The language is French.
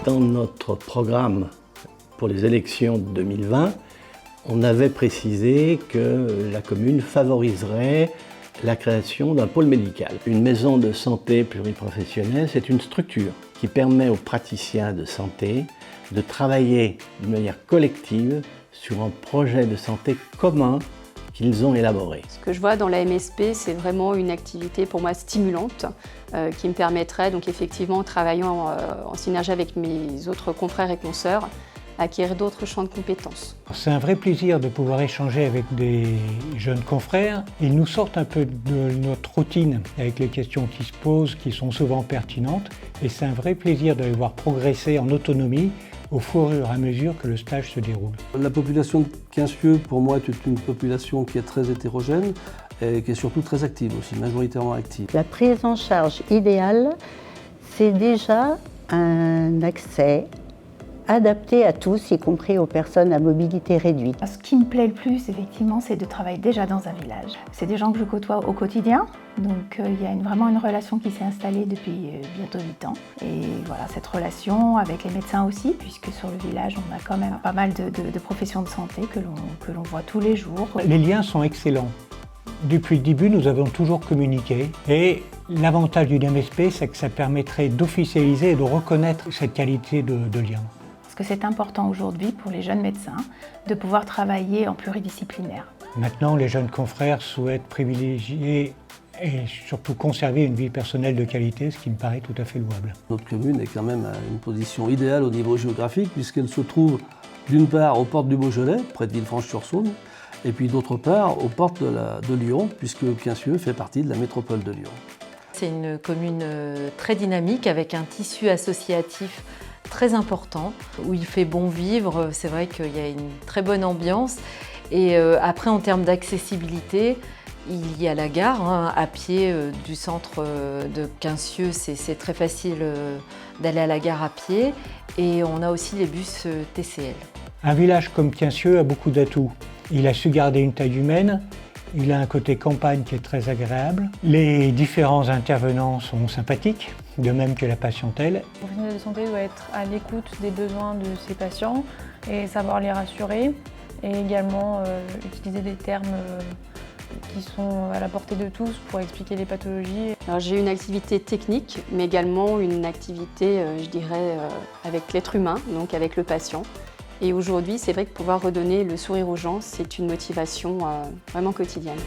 Dans notre programme pour les élections de 2020, on avait précisé que la commune favoriserait la création d'un pôle médical. Une maison de santé pluriprofessionnelle, c'est une structure qui permet aux praticiens de santé de travailler de manière collective sur un projet de santé commun qu'ils ont élaboré. Ce que je vois dans la MSP, c'est vraiment une activité pour moi stimulante qui me permettrait, donc effectivement, en travaillant en synergie avec mes autres confrères et consoeurs, acquérir d'autres champs de compétences. C'est un vrai plaisir de pouvoir échanger avec des jeunes confrères. Ils nous sortent un peu de notre routine avec les questions qui se posent, qui sont souvent pertinentes. Et c'est un vrai plaisir de les voir progresser en autonomie au fur et à mesure que le stage se déroule. La population de Quincieux, pour moi, est une population qui est très hétérogène et qui est surtout très active aussi, majoritairement active. La prise en charge idéale, c'est déjà un accès adapté à tous, y compris aux personnes à mobilité réduite. Ce qui me plaît le plus, effectivement, c'est de travailler déjà dans un village. C'est des gens que je côtoie au quotidien, donc il y a vraiment une relation qui s'est installée depuis bientôt 8 ans. Et voilà, cette relation avec les médecins aussi, puisque sur le village, on a quand même pas mal de professions de santé que l'on voit tous les jours. Les liens sont excellents. Depuis le début, nous avons toujours communiqué et l'avantage du MSP, c'est que ça permettrait d'officialiser et de reconnaître cette qualité de lien. Parce que c'est important aujourd'hui pour les jeunes médecins de pouvoir travailler en pluridisciplinaire. Maintenant, les jeunes confrères souhaitent privilégier et surtout conserver une vie personnelle de qualité, ce qui me paraît tout à fait louable. Notre commune est quand même à une position idéale au niveau géographique puisqu'elle se trouve d'une part aux portes du Beaujolais, près de Villefranche-sur-Saône, et puis d'autre part aux portes de Lyon, puisque Quincieux fait partie de la métropole de Lyon. C'est une commune très dynamique avec un tissu associatif très important, où il fait bon vivre. C'est vrai qu'il y a une très bonne ambiance. Et après, en termes d'accessibilité, il y a la gare, à pied du centre de Quincieux, c'est très facile d'aller à la gare à pied. Et on a aussi les bus TCL. Un village comme Quincieux a beaucoup d'atouts. Il a su garder une taille humaine, il a un côté campagne qui est très agréable. Les différents intervenants sont sympathiques, de même que la patientèle. Le professionnel de santé doit être à l'écoute des besoins de ses patients et savoir les rassurer, et également utiliser des termes qui sont à la portée de tous pour expliquer les pathologies. J'ai une activité technique, mais également une activité, je dirais, avec l'être humain, donc avec le patient. Et aujourd'hui, c'est vrai que pouvoir redonner le sourire aux gens, c'est une motivation vraiment quotidienne.